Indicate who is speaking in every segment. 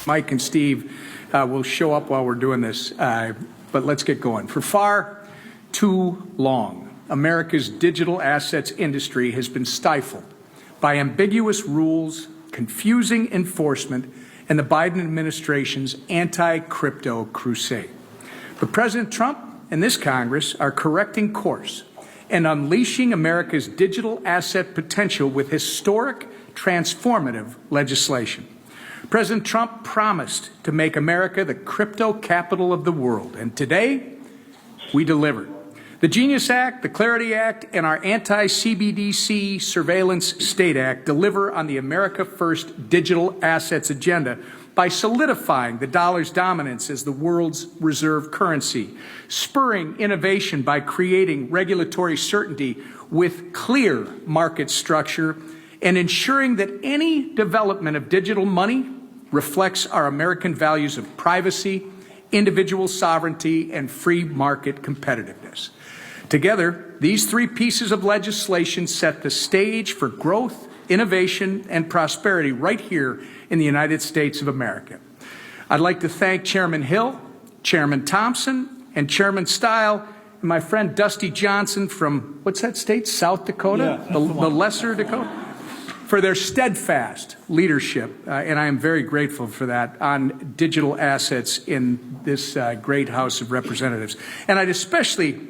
Speaker 1: Mike and Steve will show up while we're doing this, but let's get going. For far too long, America's digital assets industry has been stifled by ambiguous rules, confusing enforcement, and the Biden administration's anti-crypto crusade. But President Trump and this Congress are correcting course and unleashing America's digital asset potential with historic, transformative legislation. President Trump promised to make America the crypto capital of the world, and today we delivered. The Genius Act, the Clarity Act, and our anti-CBDC Surveillance State Act deliver on the America First digital assets agenda by solidifying the dollar's dominance as the world's reserve currency, spurring innovation by creating regulatory certainty with clear market structure, and ensuring that any development of digital money reflects our American values of privacy, individual sovereignty, and free market competitiveness. Together, these three pieces of legislation set the stage for growth, innovation, and prosperity right here in the United States of America. I'd like to thank Chairman Hill, Chairman Thompson, and Chairman Stile, and my friend Dusty Johnson from, what's that state, South Dakota?
Speaker 2: Yeah,
Speaker 1: the Lesser Dakota? For their steadfast leadership, and I am very grateful for that, on digital assets in this great House of Representatives. And I'd especially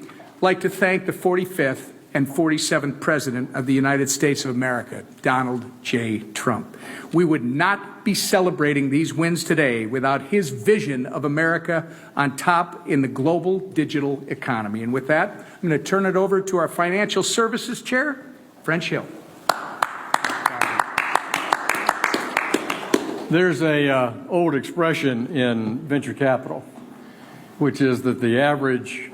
Speaker 1: like to thank the 45th and 47th President of the United States of America, Donald J. Trump. We would not be celebrating these wins today without his vision of America on top in the global digital economy. And with that, I'm going to turn it over to our Financial Services Chair, French Hill.
Speaker 2: There's a old expression in venture capital, which is that the average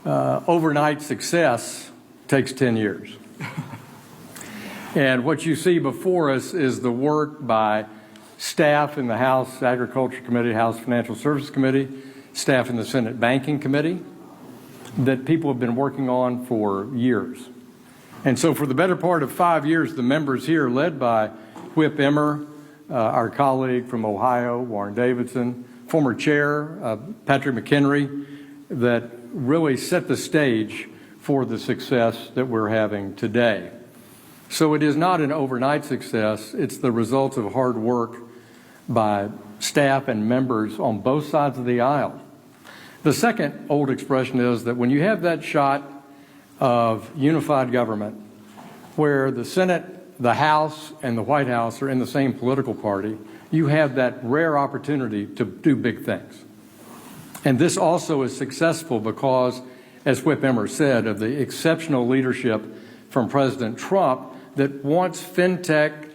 Speaker 2: overnight success takes 10 years. And what you see before us is the work by staff in the House Agriculture Committee, House Financial Services Committee, staff in the Senate Banking Committee, that people have been working on for years. And so for the better part of 5 years, the members here, led by Whip Emmer, our colleague from Ohio, Warren Davidson, former chair, Patrick McHenry, that really set the stage for the success that we're having today. So it is not an overnight success. It's the result of hard work by staff and members on both sides of the aisle. The second old expression is that when you have that shot of unified government where the Senate, the House, and the White House are in the same political party, you have that rare opportunity to do big things. And this also is successful because, as Whip Emmer said, of the exceptional leadership from President Trump that wants fintech,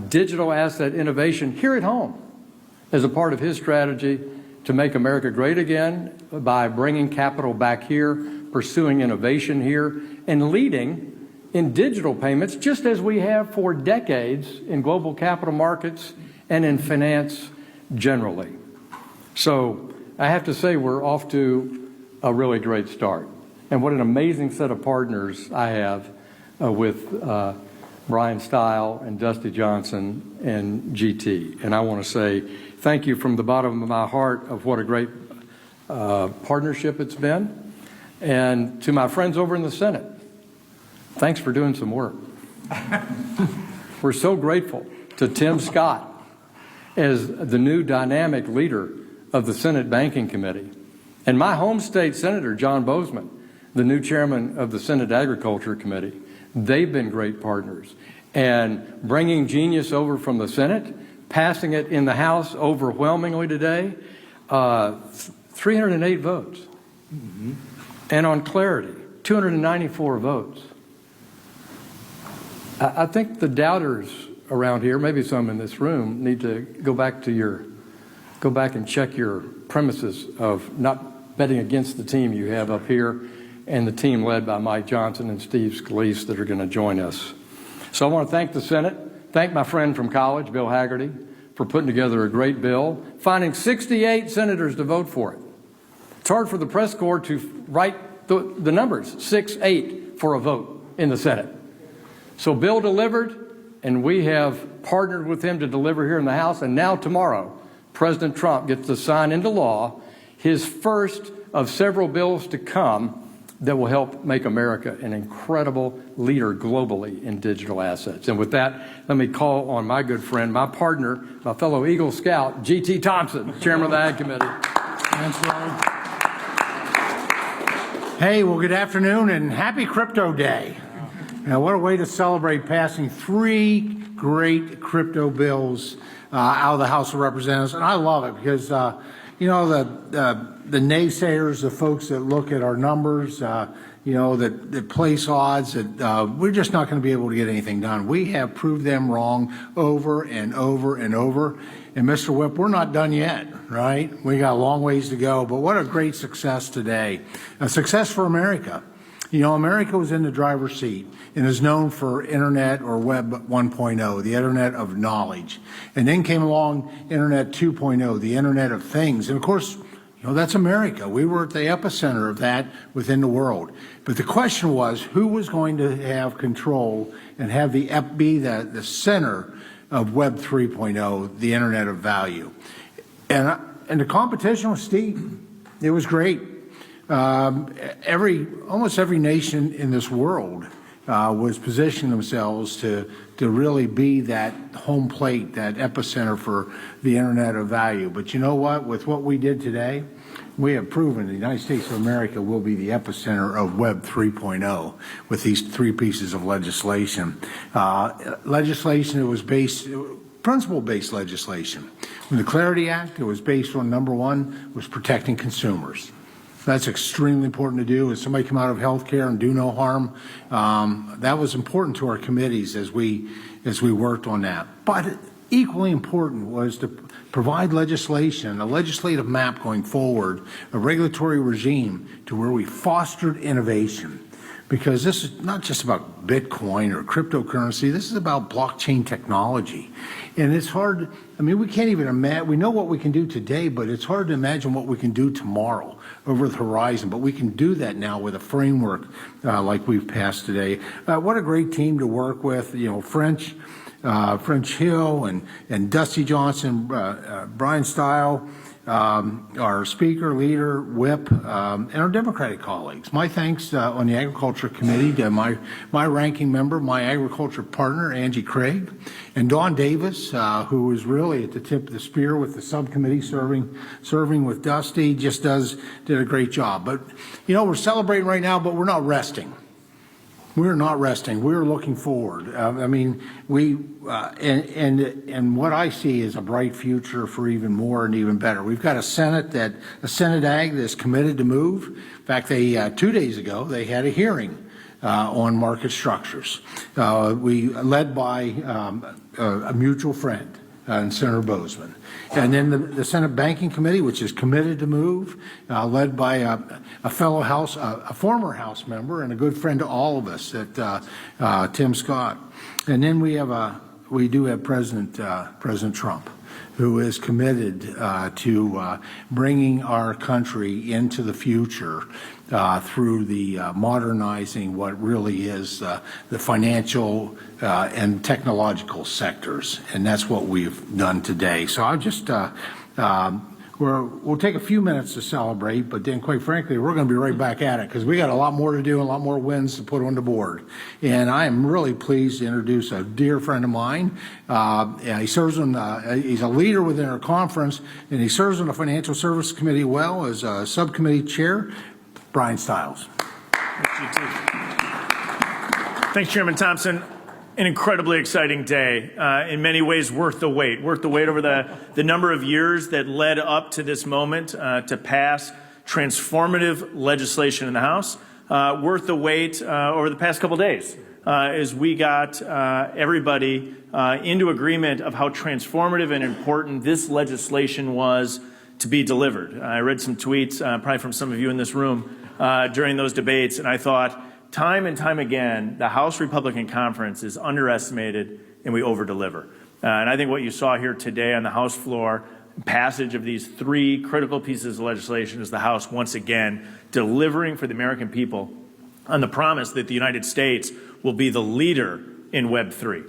Speaker 2: digital asset innovation here at home as a part of his strategy to make America great again by bringing capital back here, pursuing innovation here, and leading in digital payments, just as we have for decades in global capital markets and in finance generally. So I have to say we're off to a really great start. And what an amazing set of partners I have with Brian Stile and Dusty Johnson and GT. And I want to say thank you from the bottom of my heart of what a great partnership it's been. And to my friends over in the Senate, thanks for doing some work. We're so grateful to Tim Scott as the new dynamic leader of the Senate Banking Committee, and my home state Senator John Boozman, the new chairman of the Senate Agriculture Committee. They've been great partners. And bringing Genius over from the Senate, passing it in the House overwhelmingly today, 308 votes. Mm-hmm. And on Clarity, 294 votes. I think the doubters around here, maybe some in this room, need to go back and check your premises of not betting against the team you have up here and the team led by Mike Johnson and Steve Scalise that are going to join us. So I want to thank the Senate, thank my friend from college, Bill Hagerty, for putting together a great bill, finding 68 senators to vote for it. It's hard for the press corps to write the numbers, 6-8 for a vote in the Senate. So Bill delivered, and we have partnered with him to deliver here in the House, and now tomorrow, President Trump gets to sign into law his first of several bills to come that will help make America an incredible leader globally in digital assets. And with that, let me call on my good friend, my partner, my fellow Eagle Scout, G.T. Thompson, Chairman of the Ag Committee.
Speaker 3: Thanks, Ron. Hey, well, good afternoon and happy Crypto Day. Now, what a way to celebrate passing 3 great crypto bills out of the House of Representatives. And I love it because, you know, the naysayers, the folks that look at our numbers, you know, that place odds, that we're just not going to be able to get anything done. We have proved them wrong over and over and over. And Mr. Whip, we're not done yet, right? We got a long ways to go, but what a great success today. A success for America. You know, America was in the driver's seat and is known for Internet or Web 1.0, the Internet of knowledge. And then came along Internet 2.0, the Internet of things. And of course, you know, that's America. We were at the epicenter of that within the world. But the question was, who was going to have control and have be the center of Web 3.0, the Internet of value? And the competition was steep. It was great. Almost every nation in this world was positioning themselves to really be that home plate, that epicenter for the Internet of value. But you know what? With what we did today, we have proven the United States of America will be the epicenter of Web 3.0 with these 3 pieces of legislation. Legislation that was principle-based legislation. When the Clarity Act, it was based on, number 1, was protecting consumers. That's extremely important to do. As somebody come out of healthcare and do no harm, that was important to our committees as we worked on that. But equally important was to provide legislation, a legislative map going forward, a regulatory regime to where we fostered innovation. Because this is not just about Bitcoin or cryptocurrency, this is about blockchain technology. And it's hard, I mean, we can't even imagine, we know what we can do today, but it's hard to imagine what we can do tomorrow over the horizon. But we can do that now with a framework like we've passed today. What a great team to work with, you know, French Hill and Dusty Johnson, Brian Stile, our Speaker, Leader, Whip, and our Democratic colleagues. My thanks on the Agriculture Committee to my ranking member, my agriculture partner, Angie Craig, and Dawn Davis, who was really at the tip of the spear with the subcommittee serving with Dusty, did a great job. But, you know, we're celebrating right now, but we're not resting. We're not resting. We're looking forward. I mean, and what I see is a bright future for even more and even better. We've got a Senate Ag that's committed to move. In fact, 2 days ago they had a hearing on market structures. We led by a mutual friend, Senator Bozeman. And then the Senate Banking Committee, which is committed to move, led by a former House member and a good friend to all of us, Tim Scott. And then we do have President Trump, who is committed to bringing our country into the future through the modernizing what really is the financial and technological sectors, and that's what we've done today. So I'll just we'll take a few minutes to celebrate, but then quite frankly, we're going to be right back at it because we got a lot more to do and a lot more wins to put on the board. And I am really pleased to introduce a dear friend of mine. He serves on, he's a leader within our conference, and he serves on the Financial Services Committee well as a subcommittee chair, Brian Stiles.
Speaker 4: Thanks, Chairman Thompson. An incredibly exciting day, in many ways worth the wait over the number of years that led up to this moment to pass transformative legislation in the House, worth the wait over the past couple days as we got everybody into agreement of how transformative and important this legislation was to be delivered. I read some tweets, probably from some of you in this room, during those debates, and I thought, time and time again, the House Republican Conference is underestimated and we over-deliver. And I think what you saw here today on the House floor, passage of these 3 critical pieces of legislation, is the House once again delivering for the American people on the promise that the United States will be the leader in Web3.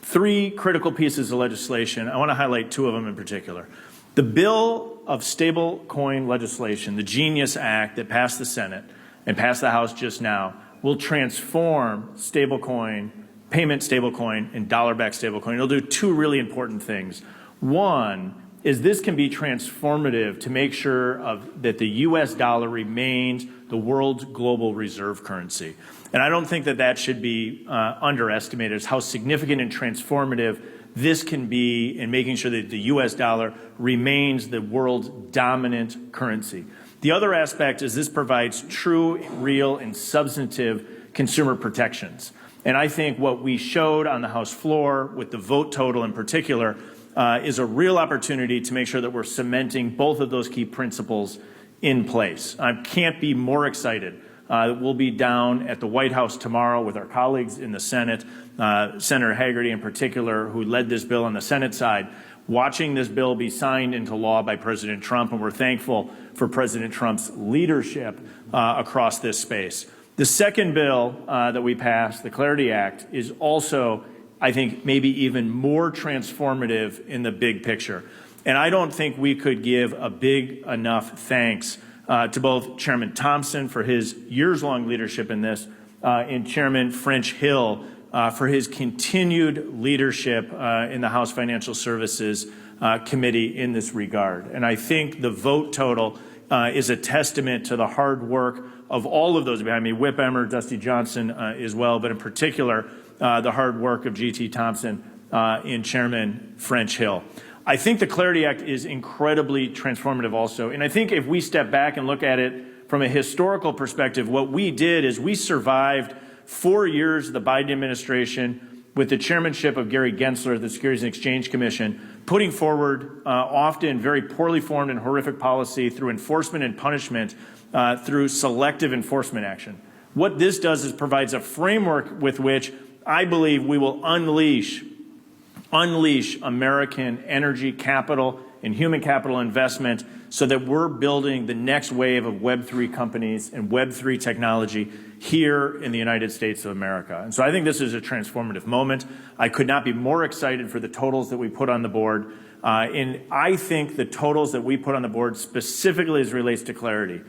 Speaker 4: 3 critical pieces of legislation. I want to highlight 2 of them in particular. The bill of stablecoin legislation, the Genius Act that passed the Senate and passed the House just now, will transform stablecoin, payment stablecoin, and dollar-backed stablecoin. It'll do two really important things. One is this can be transformative to make sure that the U.S. dollar remains the world's global reserve currency. And I don't think that that should be underestimated, as how significant and transformative this can be in making sure that the U.S. dollar remains the world's dominant currency. The other aspect is this provides true, real, and substantive consumer protections. And I think what we showed on the House floor with the vote total in particular is a real opportunity to make sure that we're cementing both of those key principles in place. I can't be more excited. We'll be down at the White House tomorrow with our colleagues in the Senate, Senator Hagerty in particular, who led this bill on the Senate side, watching this bill be signed into law by President Trump, and we're thankful for President Trump's leadership across this space. The second bill that we passed, the Clarity Act, is also, I think, maybe even more transformative in the big picture. And I don't think we could give a big enough thanks to both Chairman Thompson for his years-long leadership in this, and Chairman French Hill for his continued leadership in the House Financial Services Committee in this regard. And I think the vote total is a testament to the hard work of all of those behind me, Whip Emmer, Dusty Johnson as well, but in particular, the hard work of G.T. Thompson and Chairman French Hill. I think the Clarity Act is incredibly transformative also. And I think if we step back and look at it from a historical perspective, what we did is we survived 4 years of the Biden administration with the chairmanship of Gary Gensler of the Securities and Exchange Commission, putting forward often very poorly formed and horrific policy through enforcement and punishment through selective enforcement action. What this does is provides a framework with which I believe we will unleash American energy capital and human capital investment so that we're building the next wave of Web3 companies and Web3 technology here in the United States of America. And so I think this is a transformative moment. I could not be more excited for the totals that we put on the board. And I think the totals that we put on the board, specifically as it relates to Clarity,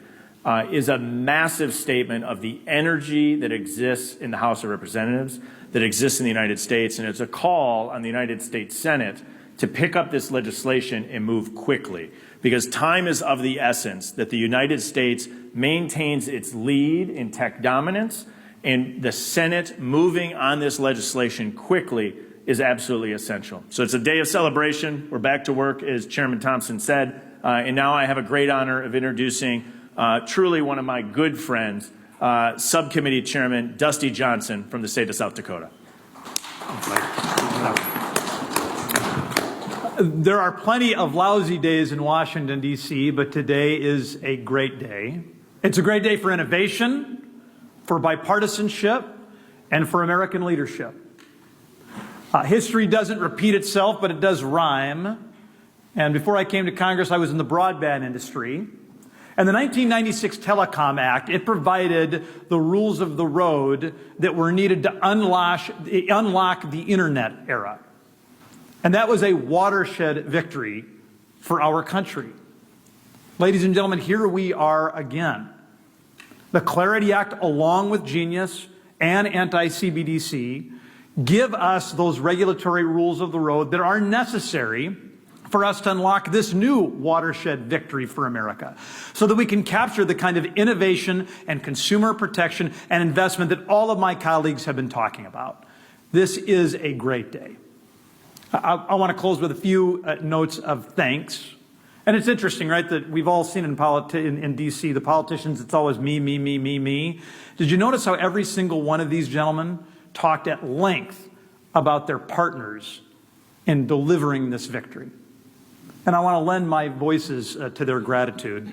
Speaker 4: is a massive statement of the energy that exists in the House of Representatives, that exists in the United States, and it's a call on the United States Senate to pick up this legislation and move quickly, because time is of the essence that the United States maintains its lead in tech dominance, and the Senate moving on this legislation quickly is absolutely essential. So it's a day of celebration. We're back to work, as Chairman Thompson said, and now I have a great honor of introducing truly one of my good friends, Subcommittee Chairman Dusty Johnson from the state of South Dakota.
Speaker 5: There are plenty of lousy days in Washington, D.C., but today is a great day. It's a great day for innovation, for bipartisanship, and for American leadership. History doesn't repeat itself, but it does rhyme. And before I came to Congress, I was in the broadband industry. And the 1996 Telecom Act, it provided the rules of the road that were needed to unlock the internet era. And that was a watershed victory for our country. Ladies and gentlemen, here we are again. The Clarity Act, along with Genius and anti-CBDC, give us those regulatory rules of the road that are necessary for us to unlock this new watershed victory for America, so that we can capture the kind of innovation and consumer protection and investment that all of my colleagues have been talking about. This is a great day. I want to close with a few notes of thanks. And it's interesting, right, that we've all seen in D.C., the politicians, it's always me, me, me, me, me. Did you notice how every single one of these gentlemen talked at length about their partners in delivering this victory? And I want to lend my voices to their gratitude.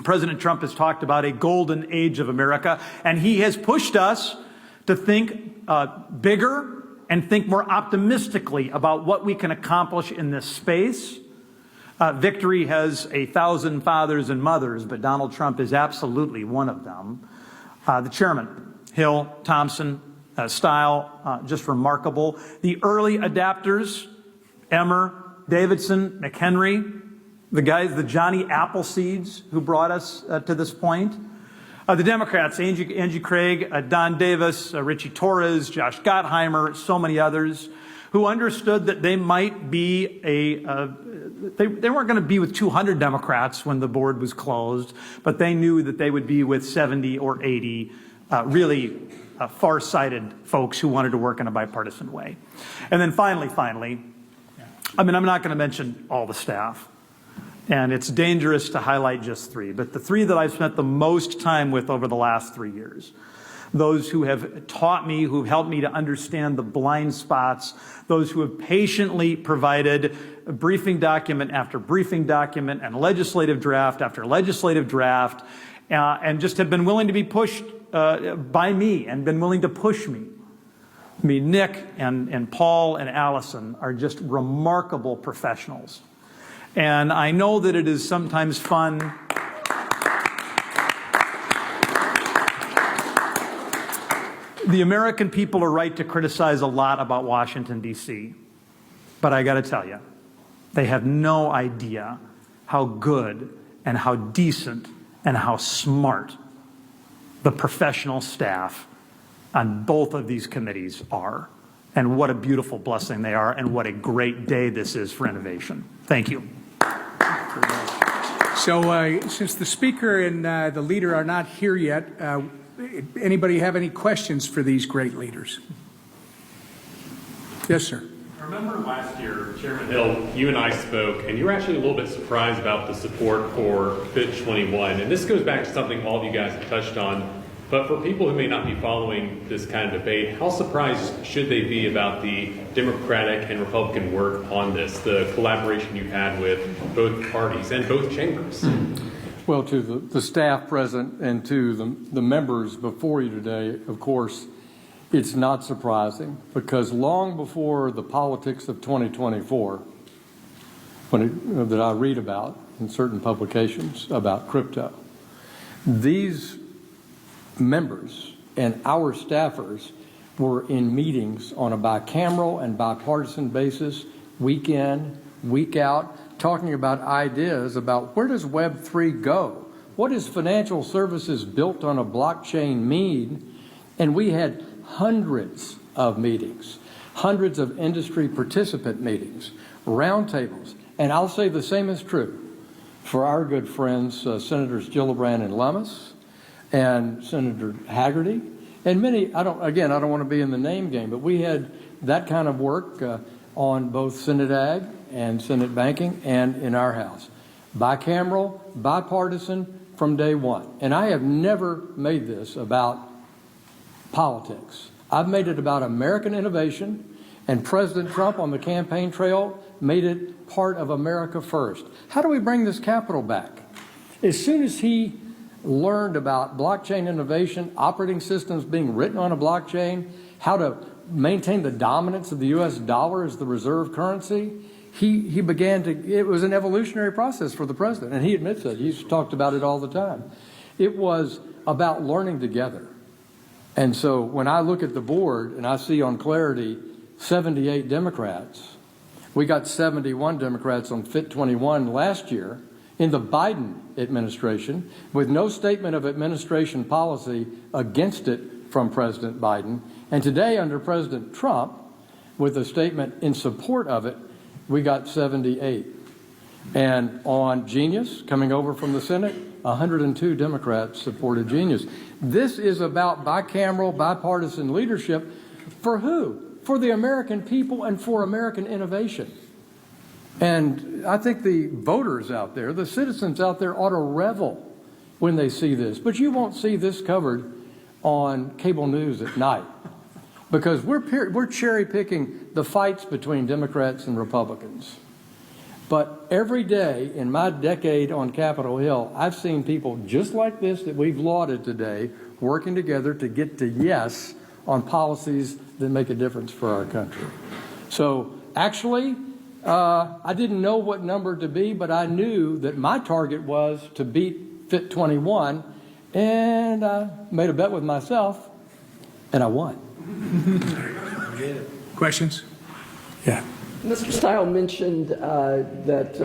Speaker 5: President Trump has talked about a golden age of America, and he has pushed us to think bigger and think more optimistically about what we can accomplish in this space. Victory has 1,000 fathers and mothers, but Donald Trump is absolutely one of them. The chairman, Hill, Thompson, style, just remarkable. The early adapters, Emmer, Davidson, McHenry, the guys, the Johnny Appleseeds who brought us to this point. The Democrats, Angie Craig, Don Davis, Richie Torres, Josh Gottheimer, so many others, who understood that they might be they weren't going to be with 200 Democrats when the board was closed, but they knew that they would be with 70 or 80 really far-sighted folks who wanted to work in a bipartisan way. And then finally, I mean, I'm not going to mention all the staff, and it's dangerous to highlight just three, but the three that I've spent the most time with over the last 3 years, those who have taught me, who've helped me to understand the blind spots, those who have patiently provided briefing document after briefing document and legislative draft after legislative draft, and just have been willing to be pushed by me and been willing to push me. I mean, Nick and Paul and Allison are just remarkable professionals. And I know that it is sometimes fun the American people are right to criticize a lot about Washington, D.C. But I got to tell you, they have no idea how good and how decent and how smart the professional staff on both of these committees are. And what a beautiful blessing they are, and what a great day this is for innovation. Thank you.
Speaker 1: So since the speaker and the leader are not here yet, anybody have any questions for these great leaders? Yes, sir.
Speaker 6: I remember last year, Chairman Hill, you and I spoke, and you were actually a little bit surprised about the support for FIT 21. And this goes back to something all of you guys have touched on. But for people who may not be following this kind of debate, how surprised should they be about the Democratic and Republican work on this, the collaboration you've had with both parties and both chambers?
Speaker 2: Well, to the staff present and to the members before you today, of course, it's not surprising, because long before the politics of 2024, that I read about in certain publications about crypto, these members and our staffers were in meetings on a bicameral and bipartisan basis, week in, week out, talking about ideas about where does Web3 go? What does financial services built on a blockchain mean? And we had hundreds of meetings, hundreds of industry participant meetings, roundtables. And I'll say the same is true for our good friends, Senators Gillibrand and Lummis, and Senator Hagerty, and many. I don't want to be in the name game, but we had that kind of work on both Senate Ag and Senate Banking and in our House. Bicameral, bipartisan from day one. And I have never made this about politics. I've made it about American innovation, and President Trump on the campaign trail made it part of America first. How do we bring this capital back? As soon as he learned about blockchain innovation, operating systems being written on a blockchain, how to maintain the dominance of the U.S. dollar as the reserve currency, he began to, it was an evolutionary process for the president, and he admits it. He's talked about it all the time. It was about learning together. And so when I look at the board and I see on Clarity 78 Democrats, we got 71 Democrats on FIT 21 last year, in the Biden administration, with no statement of administration policy against it from President Biden. And today, under President Trump, with a statement in support of it, we got 78. And on Genius, coming over from the Senate, 102 Democrats supported Genius. This is about bicameral, bipartisan leadership for who? For the American people and for American innovation. And I think the voters out there, the citizens out there, ought to revel when they see this. But you won't see this covered on cable news at night, because we're cherry-picking the fights between Democrats and Republicans. But every day in my decade on Capitol Hill, I've seen people just like this that we've lauded today working together to get to yes on policies that make a difference for our country. So actually, I didn't know what number to be, but I knew that my target was to beat FIT 21, and I made a bet with myself, and I won.
Speaker 1: Questions? Yeah.
Speaker 7: Mr. Stile mentioned that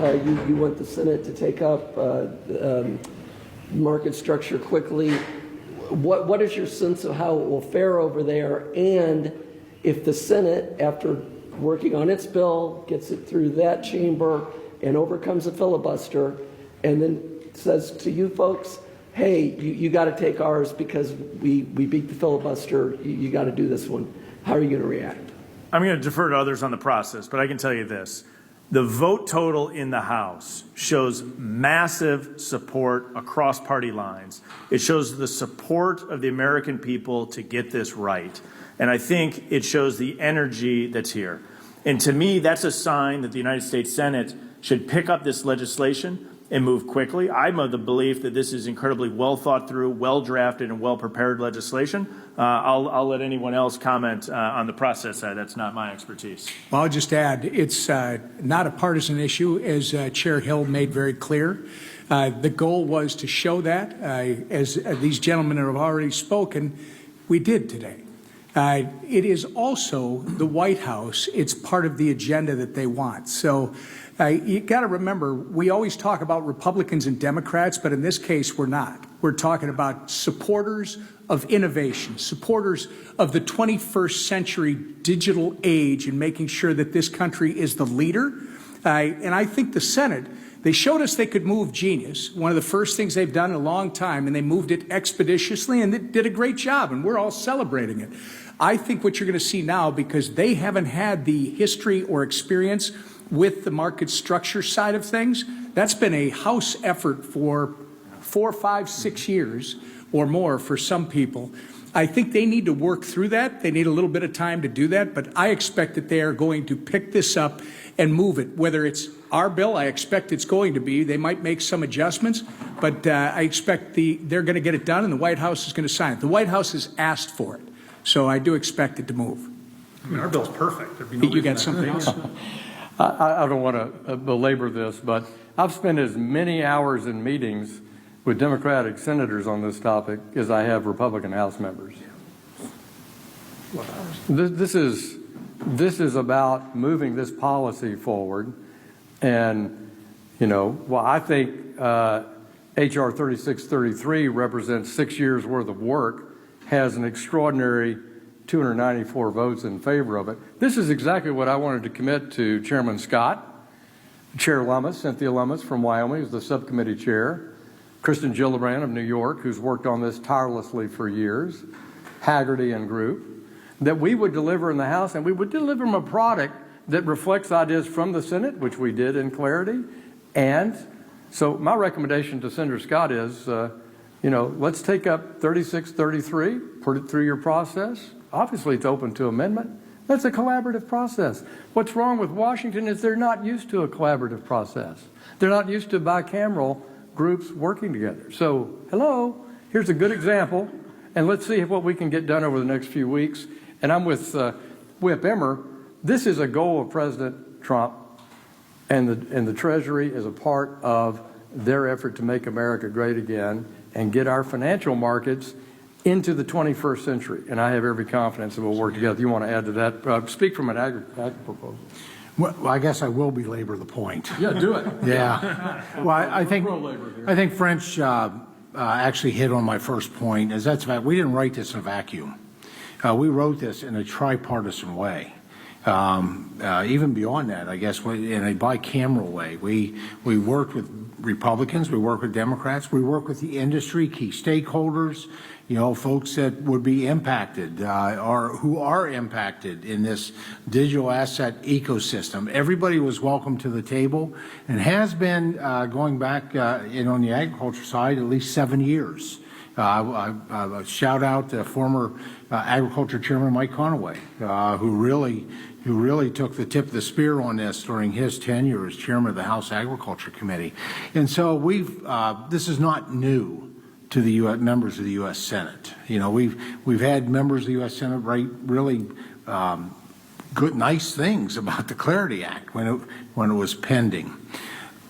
Speaker 7: you want the Senate to take up market structure quickly. What is your sense of how it will fare over there? And if the Senate, after working on its bill, gets it through that chamber and overcomes a filibuster, and then says to you folks, hey, you got to take ours because we beat the filibuster, you got to do this one, how are you going to react?
Speaker 4: I'm going to defer to others on the process, but I can tell you this. The vote total in the House shows massive support across party lines. It shows the support of the American people to get this right. And I think it shows the energy that's here. And to me, that's a sign that the United States Senate should pick up this legislation and move quickly. I'm of the belief that this is incredibly well thought through, well drafted, and well prepared legislation. I'll let anyone else comment on the process side. That's not my expertise.
Speaker 1: Well, I'll just add, it's not a partisan issue, as Chair Hill made very clear. The goal was to show that, as these gentlemen have already spoken, we did today. It is also the White House. It's part of the agenda that they want. So you got to remember, we always talk about Republicans and Democrats, but in this case, we're not. We're talking about supporters of innovation, supporters of the 21st century digital age, and making sure that this country is the leader. And I think the Senate, they showed us they could move genius, one of the first things they've done in a long time, and they moved it expeditiously, and they did a great job, and we're all celebrating it. I think what you're going to see now, because they haven't had the history or experience with the market structure side of things, that's been a House effort for 4, 5, 6 years or more for some people. I think they need to work through that. They need a little bit of time to do that, but I expect that they are going to pick this up and move it. Whether it's our bill, I expect it's going to be. They might make some adjustments, but I expect they're going to get it done, and the White House is going to sign it. The White House has asked for it, so I do expect it to move.
Speaker 5: I mean, our bill's perfect. There'd be no
Speaker 1: You got something else?
Speaker 2: I don't want to belabor this, but I've spent as many hours in meetings with Democratic senators on this topic as I have Republican House members. This is about moving this policy forward, and while I think H.R. 3633 represents 6 years worth of work, has an extraordinary 294 votes in favor of it. This is exactly what I wanted to commit to Chairman Scott, Chair Lummis, Cynthia Lummis from Wyoming, is the subcommittee chair, Kristen Gillibrand of New York, who's worked on this tirelessly for years, Haggerty and group, that we would deliver in the House, and we would deliver them a product that reflects ideas from the Senate, which we did in clarity. And so my recommendation to Senator Scott is, let's take up 3633, put it through your process. Obviously, it's open to amendment. That's a collaborative process. What's wrong with Washington is they're not used to a collaborative process. They're not used to bicameral groups working together. So, hello, here's a good example, and let's see what we can get done over the next few weeks. And I'm with Whip Emmer. This is a goal of President Trump, and the Treasury is a part of their effort to make America great again and get our financial markets into the 21st century. And I have every confidence that we'll work together. You want to add to that? Speak from an ag proposal.
Speaker 3: Well, I guess I will belabor the point.
Speaker 2: Yeah, do it.
Speaker 3: Yeah. Well, I think French actually hit on my first point. Is that's about we didn't write this in a vacuum. We wrote this in a tripartisan way. Even beyond that, I guess, in a bicameral way. We worked with Republicans, we worked with Democrats, we worked with the industry, key stakeholders, folks that would be impacted or who are impacted in this digital asset ecosystem. Everybody was welcome to the table and has been going back on the agriculture side at least 7 years. Shout out to former Agriculture Chairman Mike Conaway, who really took the tip of the spear on this during his tenure as chairman of the House Agriculture Committee. And so this is not new to the members of the U.S. Senate. We've had members of the U.S. Senate write really good, nice things about the Clarity Act when it was pending.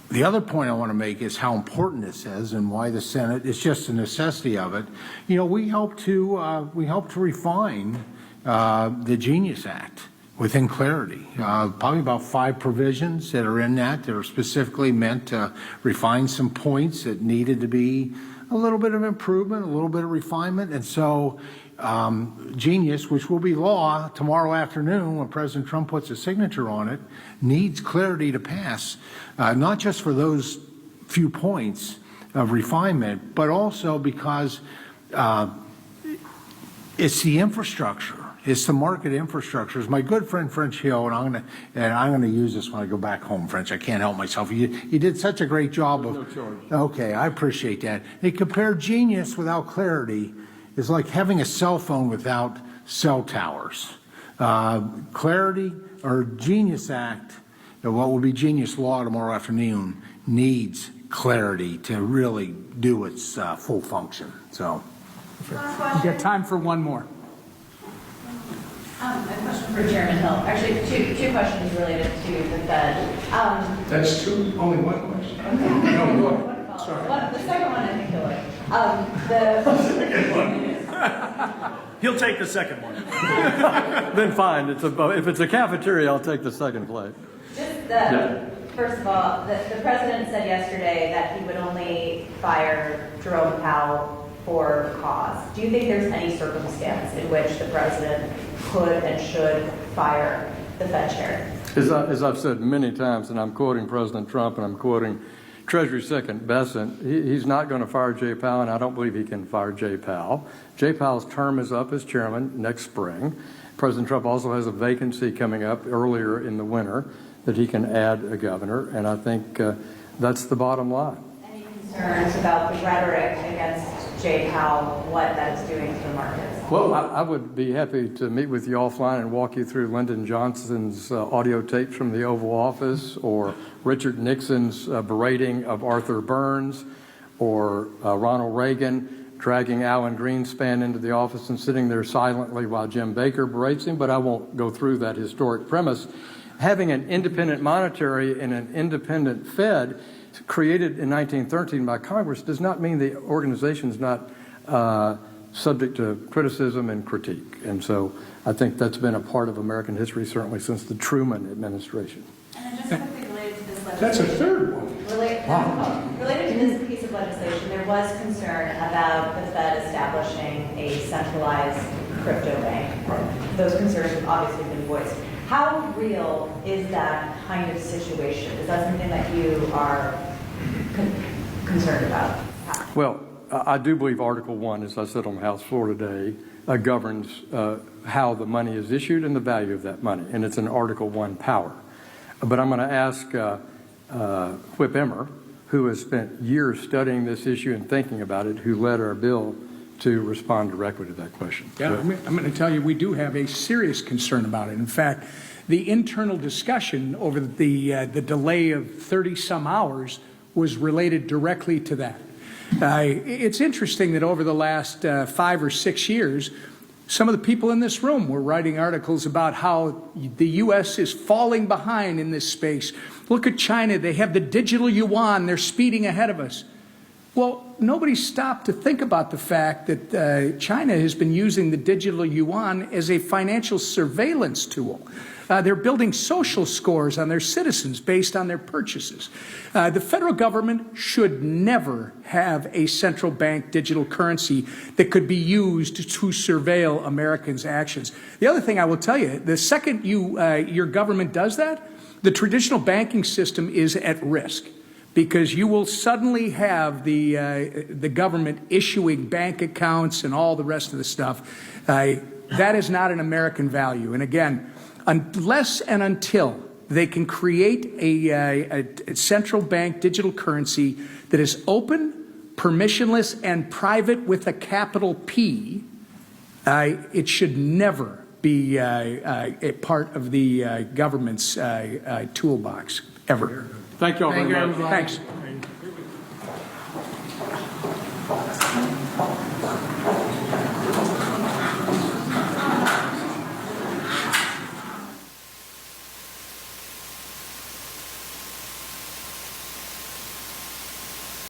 Speaker 3: The other point I want to make is how important this is and why the Senate, it's just a necessity of it. We help to refine the Genius Act. within clarity. Probably about 5 provisions that are in that are specifically meant to refine some points that needed to be a little bit of improvement, a little bit of refinement. And so Genius, which will be law tomorrow afternoon when President Trump puts a signature on it, needs clarity to pass, not just for those few points of refinement, but also because it's the infrastructure. It's the market infrastructure. As my good friend French Hill, and I'm gonna use this when I go back home, French. I can't help myself. You did such a great job of.
Speaker 2: No charge.
Speaker 3: Okay, I appreciate that. They compare Genius without clarity is like having a cell phone without cell towers. Clarity or Genius Act, or what will be Genius Law tomorrow afternoon, needs clarity to really do its full function. So,
Speaker 1: We've got time for one more.
Speaker 8: A question for Chairman Hill. Actually, two questions related to the Fed.
Speaker 1: That's two, only one question.
Speaker 8: No, go ahead. Sorry. The second one, I think he'll like.
Speaker 4: He'll take the second one.
Speaker 2: Then fine, if it's a cafeteria, I'll take the second plate.
Speaker 8: First of all, the president said yesterday that he would only fire Jerome Powell for cause. Do you think there's any circumstance in which the president could and should fire the Fed chair?
Speaker 2: As I've said many times, and I'm quoting President Trump and I'm quoting Treasury Secretary Bessent, he's not going to fire Jay Powell, and I don't believe he can fire Jay Powell. Jay Powell's term is up as chairman next spring. President Trump also has a vacancy coming up earlier in the winter that he can add a governor, and I think that's the bottom line.
Speaker 8: Any concerns about the rhetoric against Jay Powell, what that is doing to the markets?
Speaker 2: Well, I would be happy to meet with you offline and walk you through Lyndon Johnson's audio tapes from the Oval Office, or Richard Nixon's berating of Arthur Burns, or Ronald Reagan dragging Alan Greenspan into the office and sitting there silently while Jim Baker berates him, but I won't go through that historic premise. Having an independent monetary and an independent Fed created in 1913 by Congress does not mean the organization is not subject to criticism and critique. And so I think that's been a part of American history, certainly since the Truman administration.
Speaker 8: And then just quickly related to this legislation.
Speaker 1: That's a third one.
Speaker 8: Related to this piece of legislation, there was concern about the Fed establishing a centralized crypto bank. Those concerns have obviously been voiced. How real is that kind of situation? Is that something that you are concerned about?
Speaker 2: Well, I do believe Article 1, as I said on the House floor today, governs how the money is issued and the value of that money, and it's an Article 1 power. But I'm going to ask Whip Emmer, who has spent years studying this issue and thinking about it, who led our bill, to respond directly to that question.
Speaker 1: Yeah, I'm going to tell you, we do have a serious concern about it. In fact, the internal discussion over the delay of 30-some hours was related directly to that. It's interesting that over the last 5 or 6 years, some of the people in this room were writing articles about how the U.S. is falling behind in this space. Look at China. They have the digital yuan. They're speeding ahead of us. Well, nobody stopped to think about the fact that China has been using the digital yuan as a financial surveillance tool. They're building social scores on their citizens based on their purchases. The federal government should never have a central bank digital currency that could be used to surveil Americans' actions. The other thing I will tell you, the second your government does that, the traditional banking system is at risk, because you will suddenly have the government issuing bank accounts and all the rest of the stuff. That is not an American value. And again, unless and until they can create a central bank digital currency that is open, permissionless, and private with a capital P, it should never be a part of the government's toolbox, ever.
Speaker 2: Thank you all very much.
Speaker 1: Thanks.